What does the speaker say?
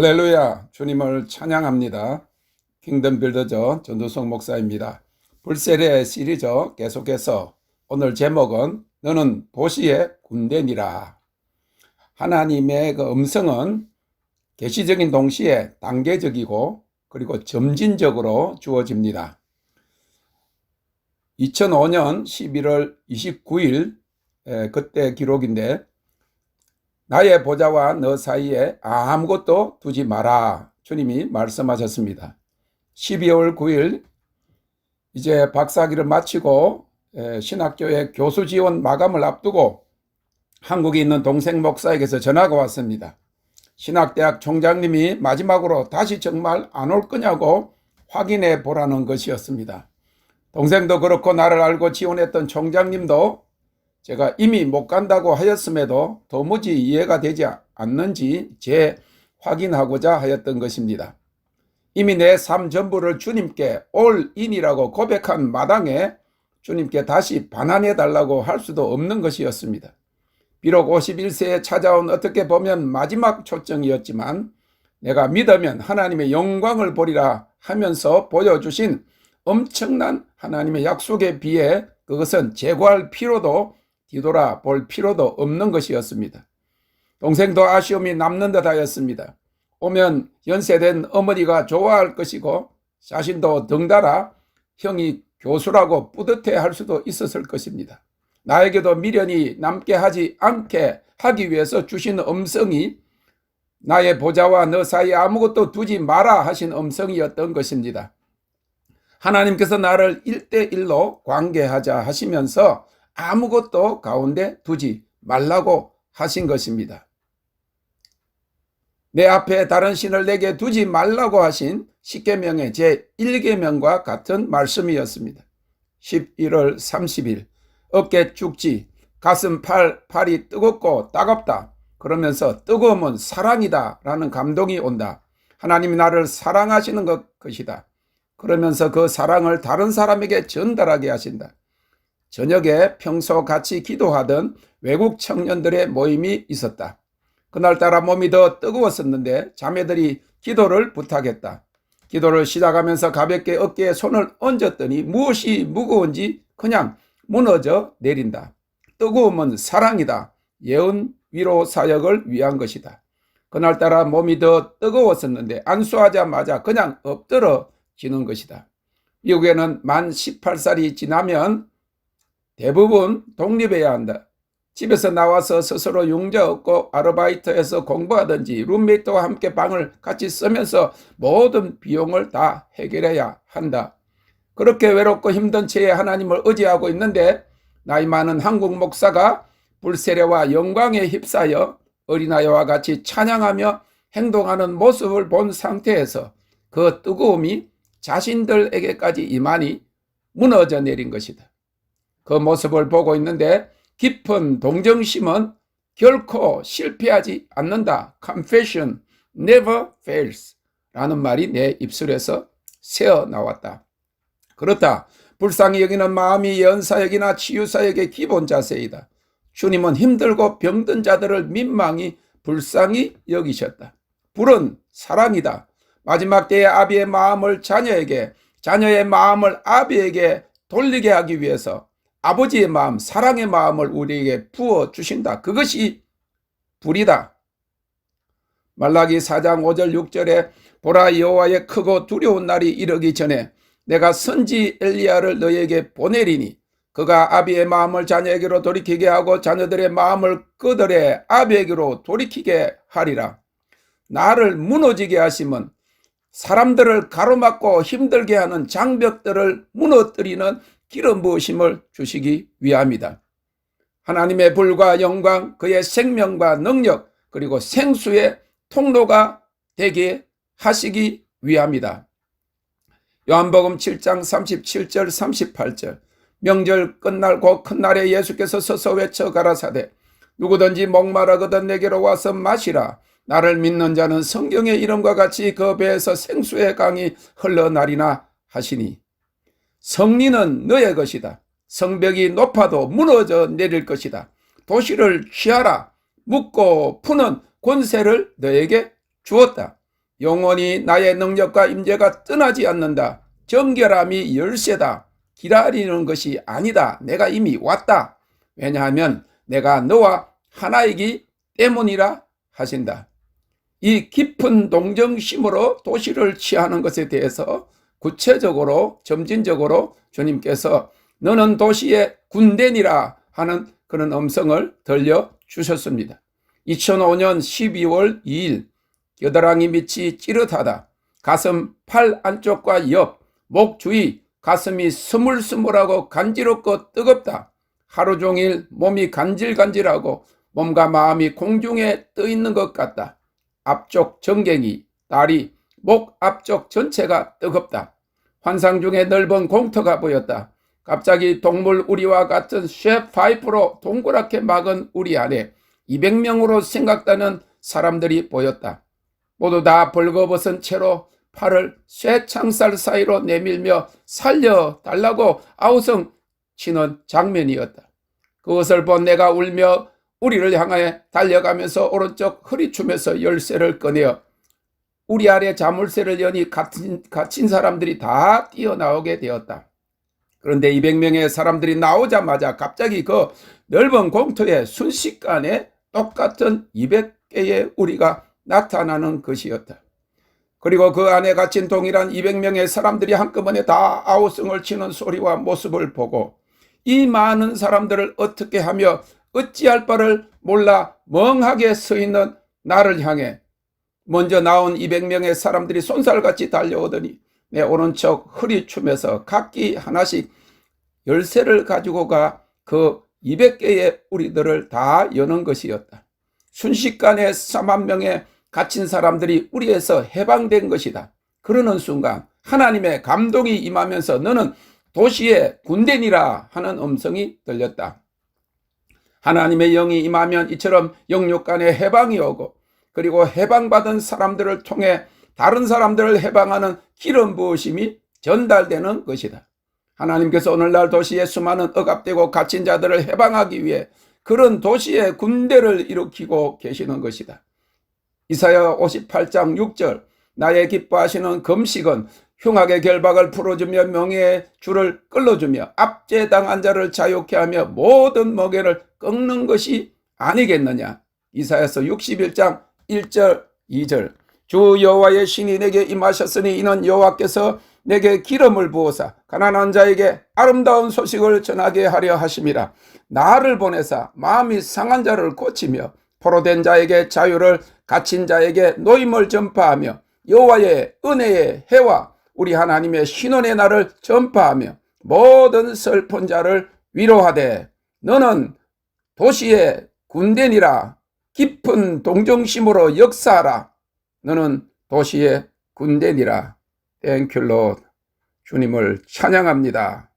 할렐루야, 주님을 찬양합니다. 킹덤 빌더저 전도성 목사입니다. 불세례 시리즈 계속해서 오늘 제목은 너는 도시의 군대니라. 하나님의 그 음성은 계시적인 동시에 단계적이고 그리고 점진적으로 주어집니다. 2005년 11월 29일 그때 기록인데, 나의 보좌와 너 사이에 아무것도 두지 마라, 주님이 말씀하셨습니다. 12월 9일 이제 박사학위를 마치고 신학교의 교수 지원 마감을 앞두고 한국에 있는 동생 목사에게서 전화가 왔습니다. 신학대학 총장님이 마지막으로 다시 정말 안 올 거냐고 확인해 보라는 것이었습니다. 동생도 그렇고 나를 알고 지원했던 총장님도 제가 이미 못 간다고 하였음에도 도무지 이해가 되지 않는지 재확인하고자 하였던 것입니다. 이미 내 삶 전부를 주님께 올인이라고 고백한 마당에 주님께 다시 반환해 달라고 할 수도 없는 것이었습니다. 비록 51세에 찾아온 어떻게 보면 마지막 초청이었지만 내가 믿으면 하나님의 영광을 보리라 하면서 보여주신 엄청난 하나님의 약속에 비해 그것은 제거할 필요도 뒤돌아 볼 필요도 없는 것이었습니다. 동생도 아쉬움이 남는 듯 하였습니다. 오면 연세된 어머니가 좋아할 것이고 자신도 덩달아 형이 교수라고 뿌듯해 할 수도 있었을 것입니다. 나에게도 미련이 남게 하지 않게 하기 위해서 주신 음성이 나의 보좌와 너 사이에 아무것도 두지 마라 하신 음성이었던 것입니다. 하나님께서 나를 1대1로 관계하자 하시면서 아무것도 가운데 두지 말라고 하신 것입니다. 내 앞에 다른 신을 내게 두지 말라고 하신 십계명의 제1계명과 같은 말씀이었습니다. 11월 30일 어깨 쭉지 가슴 팔이 뜨겁고 따갑다 그러면서 뜨거움은 사랑이다 라는 감동이 온다. 하나님이 나를 사랑하시는 것이다. 그러면서 그 사랑을 다른 사람에게 전달하게 하신다. 저녁에 평소 같이 기도하던 외국 청년들의 모임이 있었다. 그날따라 몸이 더 뜨거웠었는데 자매들이 기도를 부탁했다. 기도를 시작하면서 가볍게 어깨에 손을 얹었더니 무엇이 무거운지 그냥 무너져 내린다. 뜨거움은 사랑이다. 예언 위로 사역을 위한 것이다. 그날따라 몸이 더 뜨거웠었는데 안수하자마자 그냥 엎드러지는 것이다. 미국에는 만 18살이 지나면 대부분 독립해야 한다. 집에서 나와서 스스로 융자 얻고 아르바이트해서 공부하든지 룸메이트와 함께 방을 같이 쓰면서 모든 비용을 다 해결해야 한다. 그렇게 외롭고 힘든 채에 하나님을 의지하고 있는데 나이 많은 한국 목사가 불세례와 영광에 휩싸여 어린아이와 같이 찬양하며 행동하는 모습을 본 상태에서 그 뜨거움이 자신들에게까지 이만히 무너져 내린 것이다. 그 모습을 보고 있는데 깊은 동정심은 결코 실패하지 않는다. Confession never fails 라는 말이 내 입술에서 새어나왔다. 그렇다. 불쌍히 여기는 마음이 예언사역이나 치유사역의 기본 자세이다. 주님은 힘들고 병든 자들을 민망히 불쌍히 여기셨다. 불은 사랑이다. 마지막 때의 아비의 마음을 자녀에게, 자녀의 마음을 아비에게 돌리게 하기 위해서 아버지의 마음, 사랑의 마음을 우리에게 부어주신다. 그것이 불이다. 말라기 4장 5절 6절에 보라 여호와의 크고 두려운 날이 이르기 전에 내가 선지 엘리야를 너에게 보내리니 그가 아비의 마음을 자녀에게로 돌이키게 하고 자녀들의 마음을 그들의 아비에게로 돌이키게 하리라. 나를 무너지게 하심은 사람들을 가로막고 힘들게 하는 장벽들을 무너뜨리는 기름 부으심을 주시기 위함이다. 하나님의 불과 영광, 그의 생명과 능력, 그리고 생수의 통로가 되게 하시기 위함이다. 요한복음 7장 37절 38절 명절 끝날 곧 큰 날에 예수께서 서서 외쳐 가라사대 누구든지 목마르거든 내게로 와서 마시라. 나를 믿는 자는 성경의 이름과 같이 그 배에서 생수의 강이 흘러나리나 하시니 성리는 너의 것이다. 성벽이 높아도 무너져 내릴 것이다. 도시를 취하라. 묻고 푸는 권세를 너에게 주었다. 영원히 나의 능력과 임재가 떠나지 않는다. 정결함이 열쇠다. 기다리는 것이 아니다. 내가 이미 왔다. 왜냐하면 내가 너와 하나이기 때문이라 하신다. 이 깊은 동정심으로 도시를 취하는 것에 대해서 구체적으로 점진적으로 주님께서 너는 도시의 군대니라 하는 그런 음성을 들려주셨습니다. 2005년 12월 2일 겨드랑이 밑이 찌릿하다. 가슴 팔 안쪽과 옆, 목 주위 가슴이 스물스물하고 간지럽고 뜨겁다. 하루 종일 몸이 간질간질하고 몸과 마음이 공중에 떠 있는 것 같다. 앞쪽 정갱이, 다리, 목 앞쪽 전체가 뜨겁다. 환상 중에 넓은 공터가 보였다. 갑자기 동물 우리와 같은 쇠 파이프로 동그랗게 막은 우리 안에 200명으로 생각되는 사람들이 보였다. 모두 다 벌거벗은 채로 팔을 쇠 창살 사이로 내밀며 살려달라고 아우성 치는 장면이었다. 그것을 본 내가 울며 우리를 향해 달려가면서 오른쪽 허리춤에서 열쇠를 꺼내어 우리 아래 자물쇠를 여니 갇힌 사람들이 다 뛰어나오게 되었다. 그런데 200명의 사람들이 나오자마자 갑자기 그 넓은 공터에 순식간에 똑같은 200개의 우리가 나타나는 것이었다. 그리고 그 안에 갇힌 동일한 200명의 사람들이 한꺼번에 다 아우성을 치는 소리와 모습을 보고 이 많은 사람들을 어떻게 하며 어찌할 바를 몰라 멍하게 서 있는 나를 향해 먼저 나온 200명의 사람들이 쏜살같이 달려오더니 내 오른쪽 허리춤에서 각기 하나씩 열쇠를 가지고 가 그 200개의 우리들을 다 여는 것이었다. 순식간에 4만 명의 갇힌 사람들이 우리에서 해방된 것이다. 그러는 순간 하나님의 감동이 임하면서 너는 도시의 군대니라 하는 음성이 들렸다. 하나님의 영이 임하면 이처럼 영육 간에 해방이 오고 그리고 해방받은 사람들을 통해 다른 사람들을 해방하는 기름 부으심이 전달되는 것이다. 하나님께서 오늘날 도시에 수많은 억압되고 갇힌 자들을 해방하기 위해 그런 도시의 군대를 일으키고 계시는 것이다. 이사야 58장 6절 나의 기뻐하시는 금식은 흉악의 결박을 풀어주며 명예의 줄을 끌어주며 압제당한 자를 자유케 하며 모든 멍에를 꺾는 것이 아니겠느냐. 이사야서 61장 1절 2절 주 여호와의 신이 내게 임하셨으니 이는 여호와께서 내게 기름을 부어사 가난한 자에게 아름다운 소식을 전하게 하려 하심이라. 나를 보내사 마음이 상한 자를 고치며 포로된 자에게 자유를 갇힌 자에게 노임을 전파하며 여호와의 은혜의 해와 우리 하나님의 신원의 날을 전파하며 모든 슬픈 자를 위로하되 너는 도시의 군대니라. 깊은 동정심으로 역사하라. 너는 도시의 군대니라. 땡큐 롯. 주님을 찬양합니다.